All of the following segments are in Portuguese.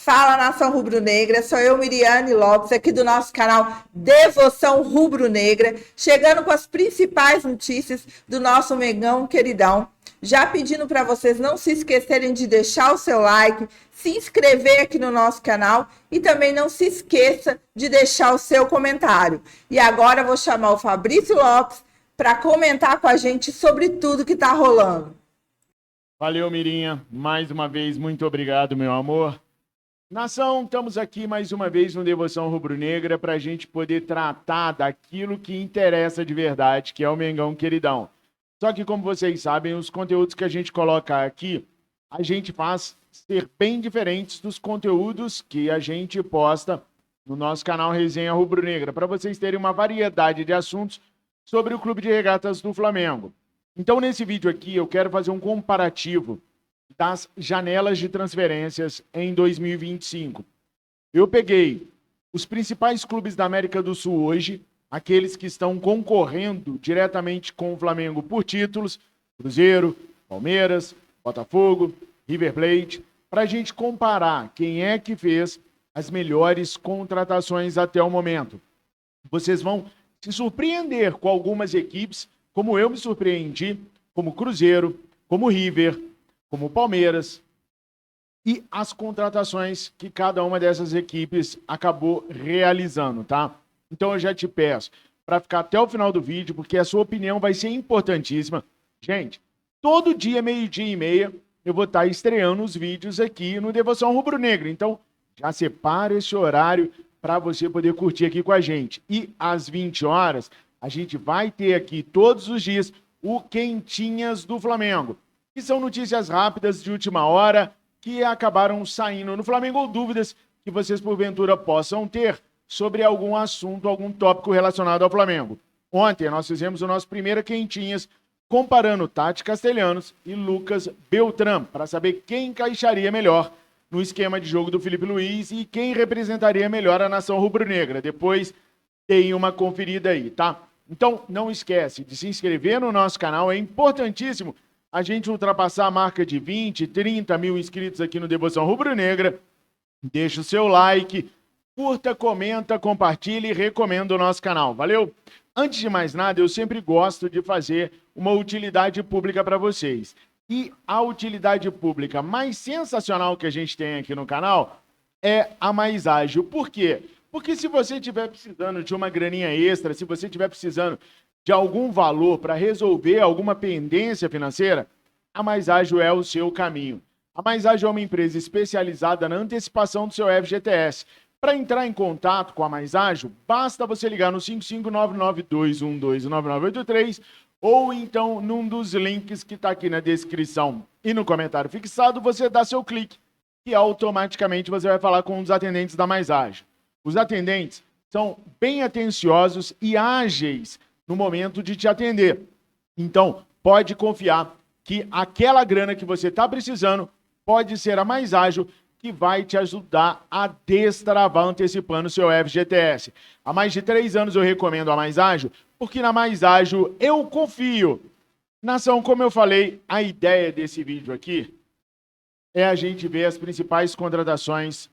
Fala, nação rubro-negra, sou eu, Miriane Lopes, aqui do nosso canal Devoção Rubro-Negra, chegando com as principais notícias do nosso Mengão queridão. Já pedindo para vocês não se esquecerem de deixar o seu like, se inscrever aqui no nosso canal e também não se esqueça de deixar o seu comentário. E agora eu vou chamar o Fabrício Lopes para comentar com a gente sobre tudo que está rolando. Valeu, Mirinha. Mais uma vez, muito obrigado, meu amor. Nação, estamos aqui mais uma vez no Devoção Rubro-Negra para a gente poder tratar daquilo que interessa de verdade, que é o Mengão queridão. Só que, como vocês sabem, os conteúdos que a gente coloca aqui, a gente faz ser bem diferentes dos conteúdos que a gente posta no nosso canal Resenha Rubro-Negra, para vocês terem uma variedade de assuntos sobre o Clube de Regatas do Flamengo. Então, nesse vídeo aqui, eu quero fazer um comparativo das janelas de transferências em 2025. Eu peguei os principais clubes da América do Sul hoje, aqueles que estão concorrendo diretamente com o Flamengo por títulos, Cruzeiro, Palmeiras, Botafogo, River Plate, para a gente comparar quem é que fez as melhores contratações até o momento. Vocês vão se surpreender com algumas equipes, como eu me surpreendi, como Cruzeiro, como River, como Palmeiras, e as contratações que cada uma dessas equipes acabou realizando, tá? Então eu já te peço para ficar até o final do vídeo, porque a sua opinião vai ser importantíssima. Gente, todo dia, 12h30, eu vou estar estreando os vídeos aqui no Devoção Rubro-Negra. Então, já separa esse horário para você poder curtir aqui com a gente. E às 20 horas, a gente vai ter aqui todos os dias o Quentinhas do Flamengo, que são notícias rápidas de última hora que acabaram saindo no Flamengo, ou dúvidas que vocês porventura possam ter sobre algum assunto, algum tópico relacionado ao Flamengo. Ontem nós fizemos o nosso primeiro Quentinhas comparando Tati Castelhanos e Lucas Beltrán, para saber quem encaixaria melhor no esquema de jogo do Felipe Luiz e quem representaria melhor a nação rubro-negra. Depois tem uma conferida aí, tá? Então não esquece de se inscrever no nosso canal, é importantíssimo a gente ultrapassar a marca de 20, 30 mil inscritos aqui no Devoção Rubro-Negra. Deixa o seu like, curta, comenta, compartilha e recomenda o nosso canal. Valeu? Antes de mais nada, eu sempre gosto de fazer uma utilidade pública para vocês. E a utilidade pública mais sensacional que a gente tem aqui no canal é a Mais Ágil. Por quê? Porque se você estiver precisando de uma graninha extra, se você estiver precisando de algum valor para resolver alguma pendência financeira, a Mais Ágil é o seu caminho. A Mais Ágil é uma empresa especializada na antecipação do seu FGTS. Para entrar em contato com a Mais Ágil, basta você ligar no 55992129983 ou então num dos links que está aqui na descrição e no comentário fixado, você dá seu clique e automaticamente você vai falar com os atendentes da Mais Ágil. Os atendentes são bem atenciosos e ágeis no momento de te atender. Então, pode confiar que aquela grana que você está precisando pode ser a Mais Ágil que vai te ajudar a destravar antecipando o seu FGTS. Há mais de 3 anos eu recomendo a Mais Ágil, porque na Mais Ágil eu confio. Nação, como eu falei, a ideia desse vídeo aqui é a gente ver as principais contratações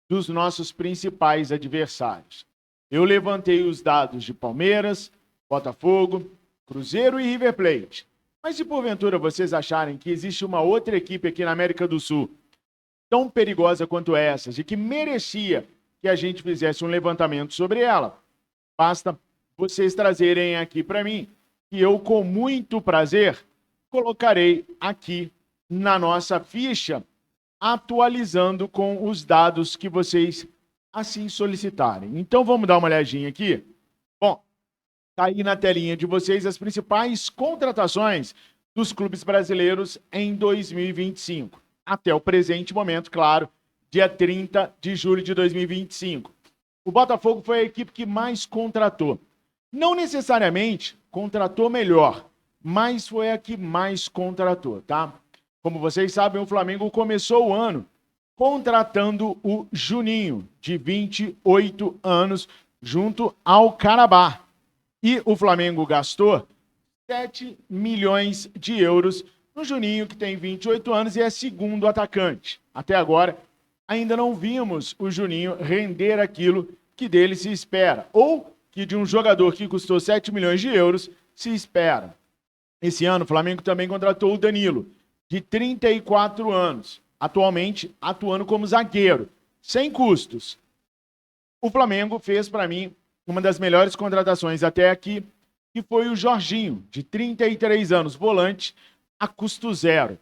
dos nossos principais adversários. Eu levantei os dados de Palmeiras, Botafogo, Cruzeiro e River Plate. Mas se porventura vocês acharem que existe uma outra equipe aqui na América do Sul tão perigosa quanto essas e que merecia que a gente fizesse um levantamento sobre ela, basta vocês trazerem aqui para mim que eu, com muito prazer, colocarei aqui na nossa ficha, atualizando com os dados que vocês assim solicitarem. Então vamos dar uma olhadinha aqui? Bom, está aí na telinha de vocês as principais contratações dos clubes brasileiros em 2025. Até o presente momento, claro, dia 30 de julho de 2025. O Botafogo foi a equipe que mais contratou. Não necessariamente contratou melhor, mas foi a que mais contratou, tá? Como vocês sabem, o Flamengo começou o ano contratando o Juninho, de 28 anos, junto ao Carabá. E o Flamengo gastou 7 milhões de euros no Juninho, que tem 28 anos e é segundo atacante. Até agora, ainda não vimos o Juninho render aquilo que dele se espera, ou que de um jogador que custou 7 milhões de euros se espera. Esse ano, o Flamengo também contratou o Danilo, de 34 anos, atualmente atuando como zagueiro, sem custos. O Flamengo fez, para mim, uma das melhores contratações até aqui, que foi o Jorginho, de 33 anos, volante, a custo zero.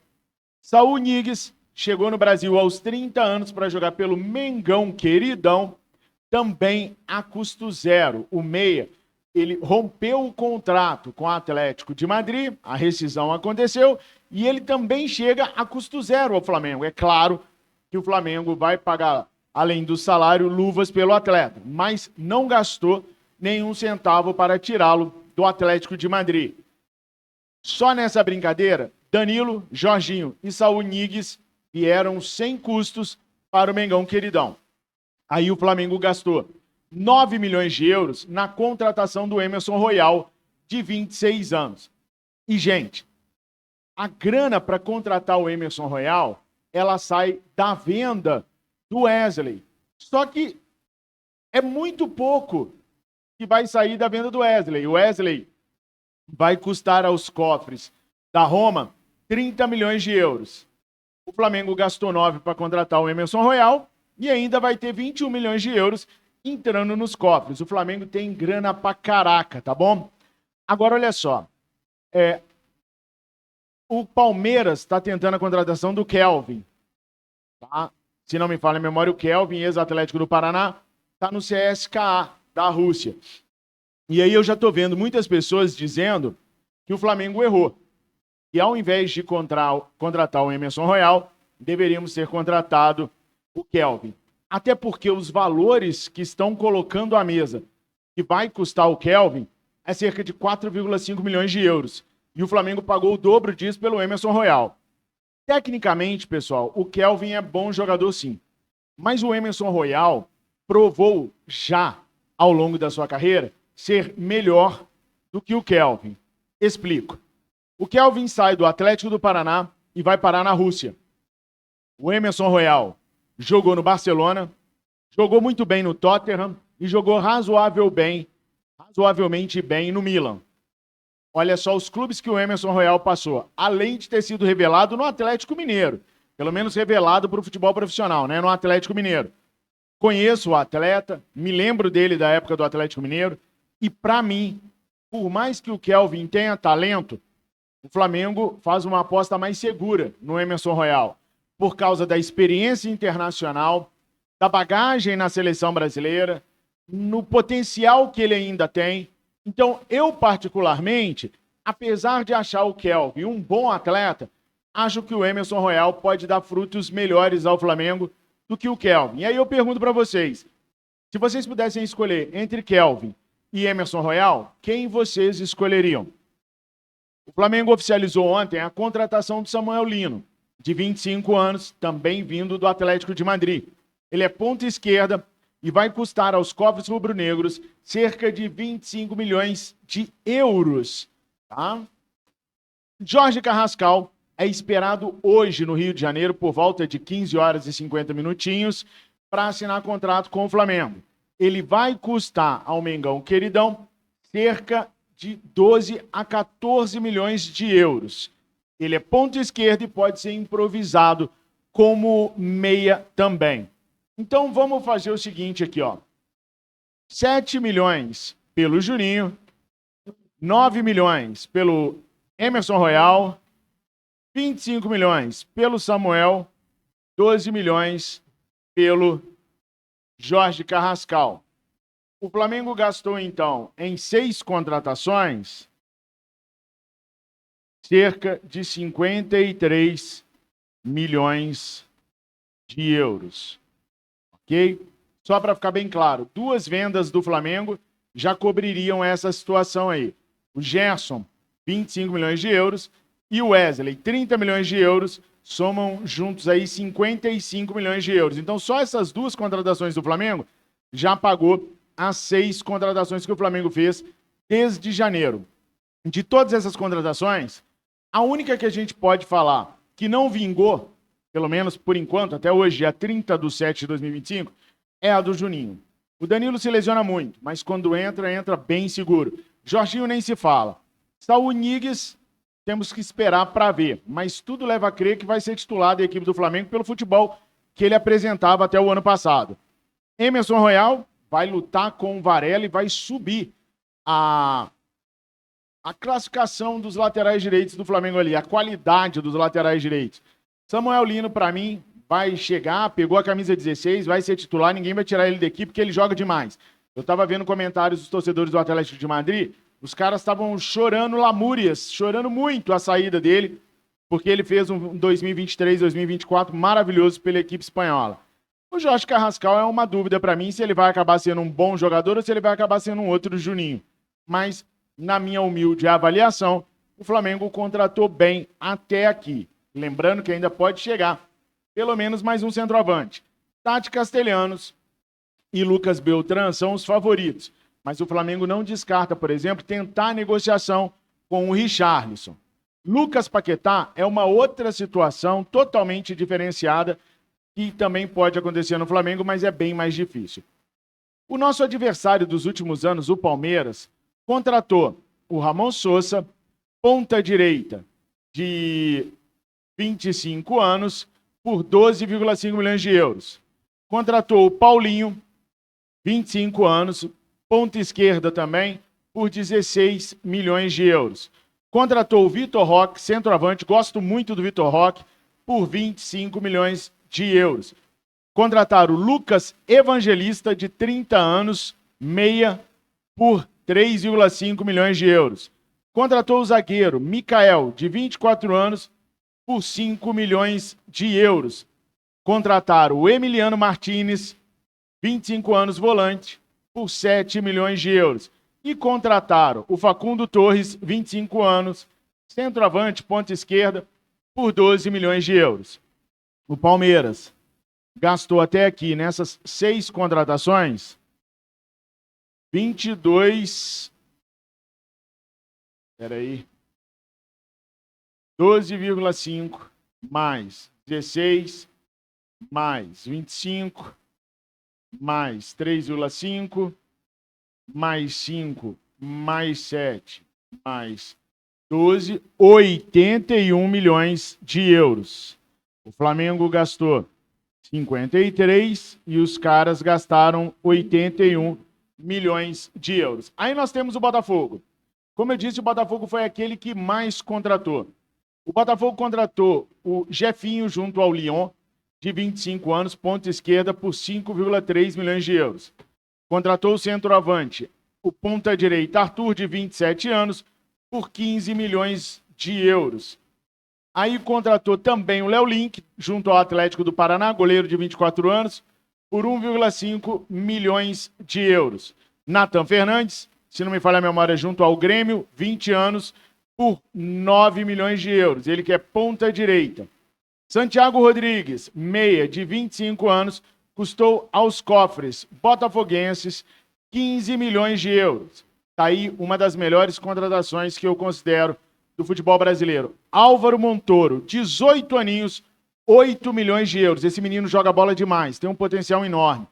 Saúl Ñíguez chegou no Brasil aos 30 anos para jogar pelo Mengão Queridão, também a custo zero. O meia, ele rompeu o contrato com o Atlético de Madrid, a rescisão aconteceu, e ele também chega a custo zero ao Flamengo. É claro que o Flamengo vai pagar, além do salário, luvas pelo atleta, mas não gastou nenhum centavo para tirá-lo do Atlético de Madrid. Só nessa brincadeira, Danilo, Jorginho e Saúl Ñíguez vieram sem custos para o Mengão Queridão. Aí o Flamengo gastou 9 milhões de euros na contratação do Emerson Royal, de 26 anos. E, gente, a grana para contratar o Emerson Royal, ela sai da venda do Wesley. Só que é muito pouco que vai sair da venda do Wesley. O Wesley vai custar aos cofres da Roma 30 milhões de euros. O Flamengo gastou 9 para contratar o Emerson Royal e ainda vai ter 21 milhões de euros entrando nos cofres. O Flamengo tem grana pra caraca, tá bom? Agora, olha só. O Palmeiras está tentando a contratação do Kelvin. Tá? Se não me falha a memória, o Kelvin, ex-Atlético do Paraná, está no CSKA da Rússia. E aí eu já estou vendo muitas pessoas dizendo que o Flamengo errou. E ao invés de contratar o Emerson Royal, deveríamos ter contratado o Kelvin. Até porque os valores que estão colocando à mesa, que vai custar o Kelvin, é cerca de 4,5 milhões de euros. E o Flamengo pagou o dobro disso pelo Emerson Royal. Tecnicamente, pessoal, o Kelvin é bom jogador sim. Mas o Emerson Royal provou já, ao longo da sua carreira, ser melhor do que o Kelvin. Explico. O Kelvin sai do Atlético do Paraná e vai parar na Rússia. O Emerson Royal jogou no Barcelona, jogou muito bem no Tottenham e jogou razoavelmente bem no Milan. Olha só os clubes que o Emerson Royal passou, além de ter sido revelado no Atlético Mineiro, pelo menos revelado para o futebol profissional, né, no Atlético Mineiro. Conheço o atleta, me lembro dele da época do Atlético Mineiro, e para mim, por mais que o Kelvin tenha talento, o Flamengo faz uma aposta mais segura no Emerson Royal, por causa da experiência internacional, da bagagem na seleção brasileira, no potencial que ele ainda tem. Então, eu particularmente, apesar de achar o Kelvin um bom atleta, acho que o Emerson Royal pode dar frutos melhores ao Flamengo do que o Kelvin. E aí eu pergunto para vocês, se vocês pudessem escolher entre Kelvin e Emerson Royal, quem vocês escolheriam? O Flamengo oficializou ontem a contratação do Samuel Lino, de 25 anos, também vindo do Atlético de Madrid. Ele é ponta esquerda e vai custar aos cofres rubro-negros cerca de 25 milhões de euros. Tá? Jorge Carrascal é esperado hoje no Rio de Janeiro por volta de 15 horas e 50 minutinhos para assinar contrato com o Flamengo. Ele vai custar ao Mengão Queridão cerca de 12 a 14 milhões de euros. Ele é ponta esquerda e pode ser improvisado como meia também. Então vamos fazer o seguinte aqui, ó. 7 milhões pelo Juninho, 9 milhões pelo Emerson Royal, 25 milhões pelo Samuel, 12 milhões pelo Jorge Carrascal. O Flamengo gastou, então, em 6 contratações, cerca de 53 milhões de euros. Ok? Só para ficar bem claro, 2 vendas do Flamengo já cobririam essa situação aí. O Gerson, 25 milhões de euros, e o Wesley, 30 milhões de euros, somam juntos aí 55 milhões de euros. Então, só essas 2 contratações do Flamengo já pagou as 6 contratações que o Flamengo fez desde janeiro. De todas essas contratações, a única que a gente pode falar que não vingou pelo menos por enquanto, até hoje, dia 30/7/2025, é a do Juninho. O Danilo se lesiona muito, mas quando entra, entra bem seguro. Jorginho nem se fala. Saúl Ñíguez, temos que esperar para ver, mas tudo leva a crer que vai ser titular da equipe do Flamengo pelo futebol que ele apresentava até o ano passado. Emerson Royal vai lutar com o Varela e vai subir a classificação dos laterais direitos do Flamengo ali, a qualidade dos laterais direitos. Samuel Lino, para mim, vai chegar, pegou a camisa 16, vai ser titular, ninguém vai tirar ele da equipe porque ele joga demais. Eu estava vendo comentários dos torcedores do Atlético de Madrid, os caras estavam chorando lamúrias, chorando muito a saída dele, porque ele fez um 2023, 2024 maravilhoso pela equipe espanhola. O Jorge Carrascal é uma dúvida para mim se ele vai acabar sendo um bom jogador ou se ele vai acabar sendo um outro Juninho. Mas, na minha humilde avaliação, o Flamengo contratou bem até aqui. Lembrando que ainda pode chegar pelo menos mais um centroavante. Tati Castellanos e Lucas Beltrán são os favoritos. Mas o Flamengo não descarta, por exemplo, tentar a negociação com o Richarlison. Lucas Paquetá é uma outra situação totalmente diferenciada que também pode acontecer no Flamengo, mas é bem mais difícil. O nosso adversário dos últimos anos, o Palmeiras, contratou o Ramon Sosa, ponta direita de 25 anos, por 12,5 milhões de euros. Contratou o Paulinho, 25 anos, ponta esquerda também, por 16 milhões de euros. Contratou o Vitor Roque, centroavante, gosto muito do Vitor Roque, por 25 milhões de euros. Contrataram o Lucas Evangelista, de 30 anos, meia, por 3,5 milhões de euros. Contratou o zagueiro Mikael, de 24 anos, por 5 milhões de euros. Contrataram o Emiliano Martinez, 25 anos, volante, por 7 milhões de euros. E contrataram o Facundo Torres, 25 anos, centroavante, ponta esquerda, por 12 milhões de euros. O Palmeiras gastou até aqui, nessas 6 contratações, 22... Peraí. 12,5 mais 16 mais 25 mais 3,5 mais 5 mais 7 mais 12, 81 milhões de euros. O Flamengo gastou 53 e os caras gastaram 81 milhões de euros. Aí nós temos o Botafogo. Como eu disse, o Botafogo foi aquele que mais contratou. O Botafogo contratou o Jefinho junto ao Lyon, de 25 anos, ponta esquerda, por 5,3 milhões de euros. Contratou o centroavante, o ponta direita Arthur, de 27 anos, por 15 milhões de euros. Aí contratou também o Léo Link, junto ao Atlético do Paraná, goleiro de 24 anos, por 1,5 milhões de euros. Nathan Fernandes, se não me falha a memória, junto ao Grêmio, 20 anos, por 9 milhões de euros. Ele que é ponta direita. Santiago Rodrigues, meia, de 25 anos, custou aos cofres botafoguenses 15 milhões de euros. Está aí uma das melhores contratações que eu considero do futebol brasileiro. Álvaro Montoro, 18 aninhos, 8 milhões de euros. Esse menino joga bola demais, tem um potencial enorme.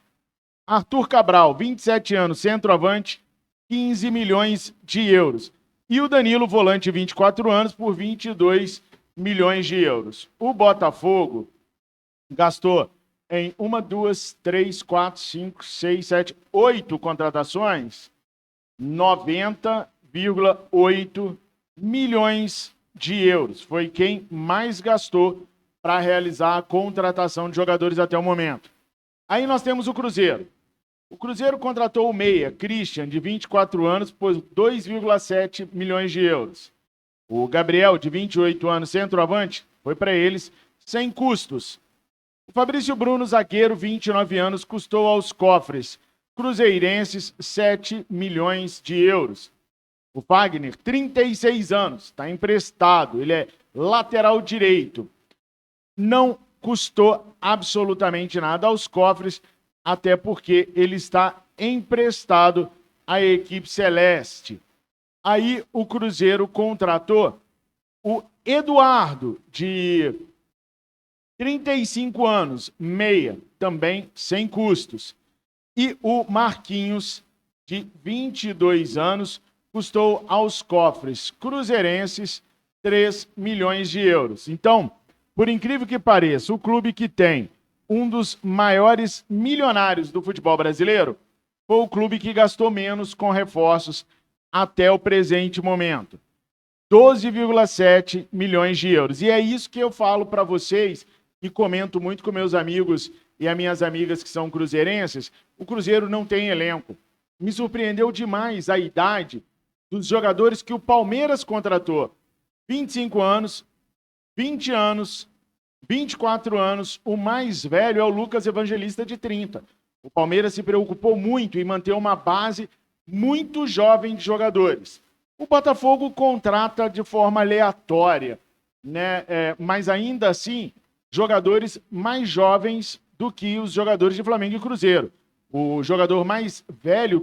Arthur Cabral, 27 anos, centroavante, 15 milhões de euros. E o Danilo, volante, 24 anos, por 22 milhões de euros. O Botafogo gastou em 1, 2, 3, 4, 5, 6, 7, 8 contratações, 90,8 milhões de euros. Foi quem mais gastou para realizar a contratação de jogadores até o momento. Aí nós temos o Cruzeiro. O Cruzeiro contratou o meia, Christian, de 24 anos, por 2,7 milhões de euros. O Gabriel, de 28 anos, centroavante, foi para eles sem custos. O Fabrício Bruno, zagueiro, 29 anos, custou aos cofres cruzeirenses 7 milhões de euros. O Fagner, 36 anos, está emprestado, ele é lateral direito. Não custou absolutamente nada aos cofres, até porque ele está emprestado à equipe celeste. Aí o Cruzeiro contratou o Eduardo, de 35 anos, meia, também sem custos. E o Marquinhos, de 22 anos, custou aos cofres cruzeirenses 3 milhões de euros. Então, por incrível que pareça, o clube que tem um dos maiores milionários do futebol brasileiro foi o clube que gastou menos com reforços até o presente momento. 12,7 milhões de euros. E é isso que eu falo para vocês e comento muito com meus amigos e as minhas amigas que são cruzeirenses. O Cruzeiro não tem elenco. Me surpreendeu demais a idade dos jogadores que o Palmeiras contratou. 25 anos, 20 anos, 24 anos. O mais velho é o Lucas Evangelista, de 30. O Palmeiras se preocupou muito em manter uma base muito jovem de jogadores. O Botafogo contrata de forma aleatória, né? Mas ainda assim, jogadores mais jovens do que os jogadores de Flamengo e Cruzeiro. O jogador mais velho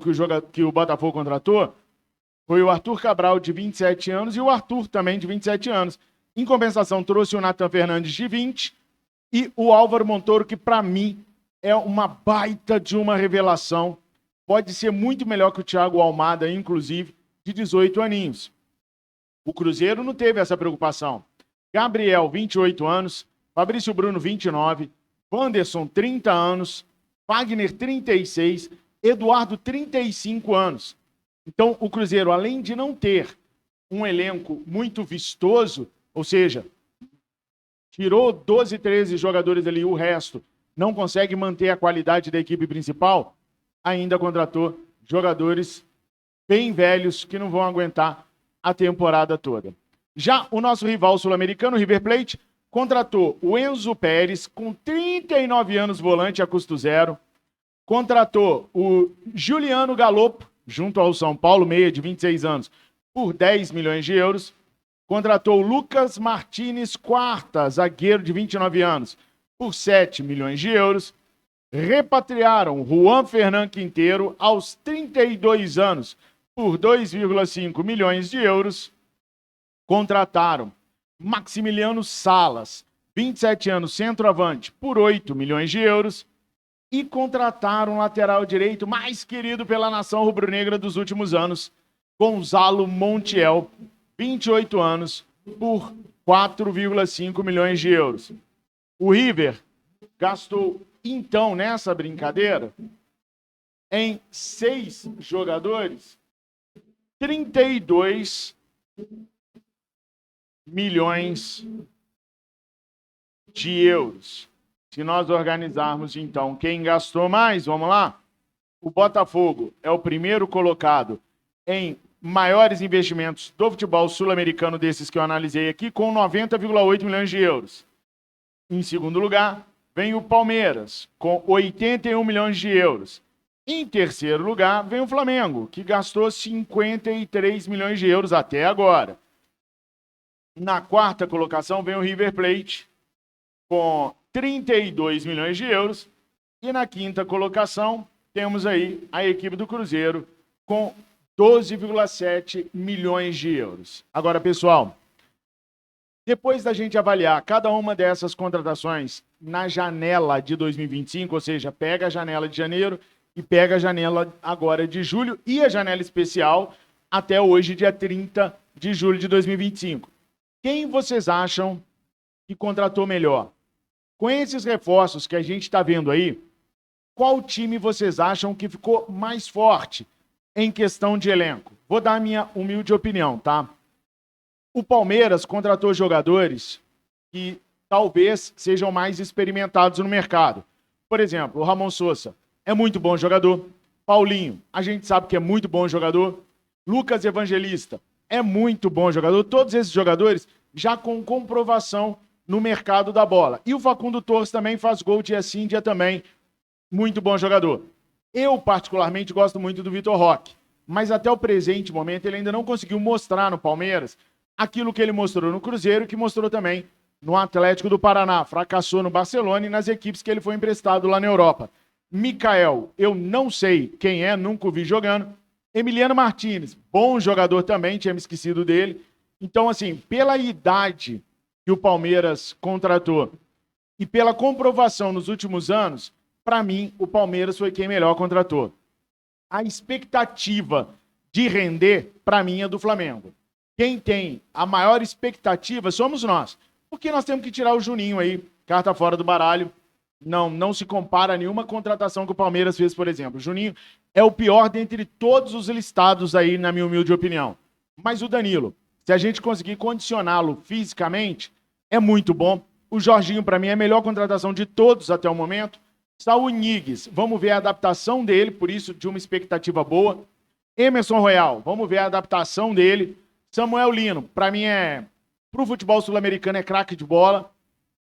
que o Botafogo contratou foi o Arthur Cabral, de 27 anos, e o Arthur também, de 27 anos. Em compensação, trouxe o Nathan Fernandes, de 20, e o Álvaro Montoro, que para mim é uma baita de uma revelação. Pode ser muito melhor que o Thiago Almada, inclusive, de 18 aninhos. O Cruzeiro não teve essa preocupação. Gabriel, 28 anos, Fabrício Bruno, 29, Wanderson, 30 anos, Wagner, 36, Eduardo, 35 anos. Então, o Cruzeiro, além de não ter um elenco muito vistoso, ou seja, tirou 12, 13 jogadores ali, o resto não consegue manter a qualidade da equipe principal, ainda contratou jogadores bem velhos que não vão aguentar a temporada toda. Já o nosso rival sul-americano, River Plate, contratou o Enzo Pérez, com 39 anos, volante a custo zero. Contratou o Juliano Galopo, junto ao São Paulo, meia, de 26 anos, por 10 milhões de euros. Contratou o Lucas Martínez Quarta, zagueiro de 29 anos, por 7 milhões de euros. Repatriaram Juan Fernán Quinteiro, aos 32 anos, por 2,5 milhões de euros. Contrataram Maximiliano Salas, 27 anos, centroavante, por 8 milhões de euros. E contrataram o lateral direito mais querido pela nação rubro-negra dos últimos anos, Gonzalo Montiel, 28 anos, por 4,5 milhões de euros. O River gastou, então, nessa brincadeira, em 6 jogadores, 32 milhões de euros. Se nós organizarmos, então, quem gastou mais, vamos lá? O Botafogo é o primeiro colocado em maiores investimentos do futebol sul-americano, desses que eu analisei aqui, com 90,8 milhões de euros. Em segundo lugar, vem o Palmeiras, com 81 milhões de euros. Em terceiro lugar, vem o Flamengo, que gastou 53 milhões de euros até agora. Na quarta colocação, vem o River Plate, com 32 milhões de euros. E na quinta colocação, temos aí a equipe do Cruzeiro, com 12,7 milhões de euros. Agora, pessoal, depois da gente avaliar cada uma dessas contratações na janela de 2025, ou seja, pega a janela de janeiro e pega a janela agora de julho e a janela especial até hoje, dia 30 de julho de 2025. Quem vocês acham que contratou melhor? Com esses reforços que a gente está vendo aí, qual time vocês acham que ficou mais forte em questão de elenco? Vou dar a minha humilde opinião, tá? O Palmeiras contratou jogadores que talvez sejam mais experimentados no mercado. Por exemplo, o Ramon Sousa é muito bom jogador. Paulinho, a gente sabe que é muito bom jogador. Lucas Evangelista é muito bom jogador. Todos esses jogadores já com comprovação no mercado da bola. E o Facundo Torres também faz gol dia sim, dia também. Muito bom jogador. Eu, particularmente, gosto muito do Vitor Roque. Mas até o presente momento ele ainda não conseguiu mostrar no Palmeiras aquilo que ele mostrou no Cruzeiro, que mostrou também no Atlético do Paraná. Fracassou no Barcelona e nas equipes que ele foi emprestado lá na Europa. Mikael, eu não sei quem é, nunca o vi jogando. Emiliano Martínez, bom jogador também, tinha me esquecido dele. Então, assim, pela idade que o Palmeiras contratou E pela comprovação nos últimos anos, para mim, o Palmeiras foi quem melhor contratou. A expectativa de render, para mim, é do Flamengo. Quem tem a maior expectativa somos nós. Porque nós temos que tirar o Juninho aí, carta fora do baralho. Não se compara a nenhuma contratação que o Palmeiras fez, por exemplo. O Juninho é o pior dentre todos os listados aí, na minha humilde opinião. Mas o Danilo, se a gente conseguir condicioná-lo fisicamente, é muito bom. O Jorginho, para mim, é a melhor contratação de todos até o momento. Saúl Ñíguez, vamos ver a adaptação dele, por isso, de uma expectativa boa. Emerson Royal, vamos ver a adaptação dele. Samuel Lino, para mim pro futebol sul-americano é craque de bola.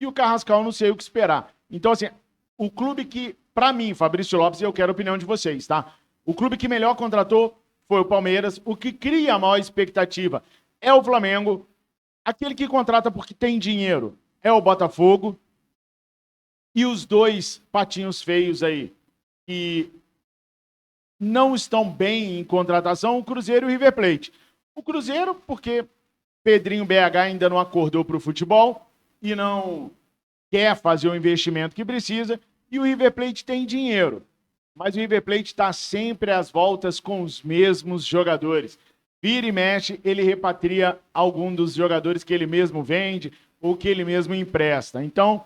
E o Carrascal, não sei o que esperar. Então, assim, o clube que, para mim, Fabrício Lopes, e eu quero a opinião de vocês, tá? O clube que melhor contratou foi o Palmeiras. O que cria a maior expectativa é o Flamengo. Aquele que contrata porque tem dinheiro é o Botafogo. E os dois patinhos feios aí, que não estão bem em contratação, o Cruzeiro e o River Plate. O Cruzeiro, porque Pedrinho BH ainda não acordou para o futebol e não quer fazer o investimento que precisa, e o River Plate tem dinheiro. Mas o River Plate está sempre às voltas com os mesmos jogadores. Vira e mexe, ele repatria algum dos jogadores que ele mesmo vende ou que ele mesmo empresta. Então,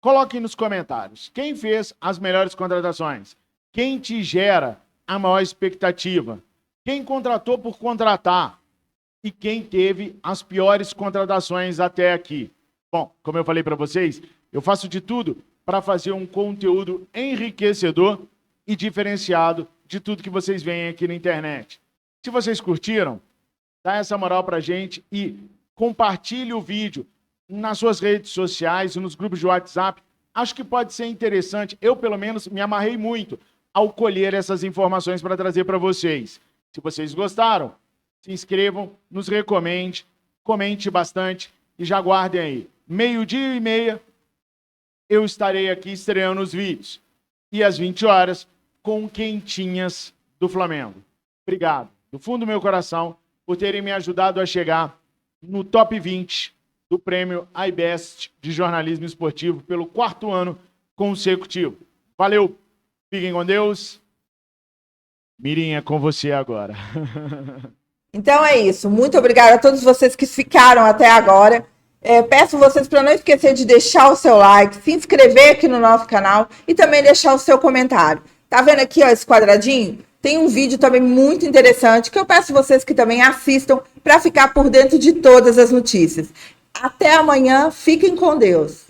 coloquem nos comentários. Quem fez as melhores contratações? Quem te gera a maior expectativa? Quem contratou por contratar? E quem teve as piores contratações até aqui? Bom, como eu falei para vocês, eu faço de tudo para fazer um conteúdo enriquecedor e diferenciado de tudo que vocês veem aqui na internet. Se vocês curtiram, dá essa moral pra gente e compartilhe o vídeo nas suas redes sociais e nos grupos de WhatsApp. Acho que pode ser interessante. Eu, pelo menos, me amarrei muito ao colher essas informações para trazer para vocês. Se vocês gostaram, se inscrevam, nos recomende, comente bastante e já guardem aí. 12:30, eu estarei aqui estreando os vídeos. E às 20 horas, com quentinhas do Flamengo. Obrigado, do fundo do meu coração, por terem me ajudado a chegar no top 20 do prêmio iBest de jornalismo esportivo pelo 4º ano consecutivo. Valeu, fiquem com Deus. Mirinha, com você agora. Então é isso. Muito obrigada a todos vocês que ficaram até agora. Peço vocês para não esquecer de deixar o seu like, se inscrever aqui no nosso canal e também deixar o seu comentário. Tá vendo aqui, ó, esse quadradinho? Tem um vídeo também muito interessante que eu peço vocês que também assistam para ficar por dentro de todas as notícias. Até amanhã, fiquem com Deus.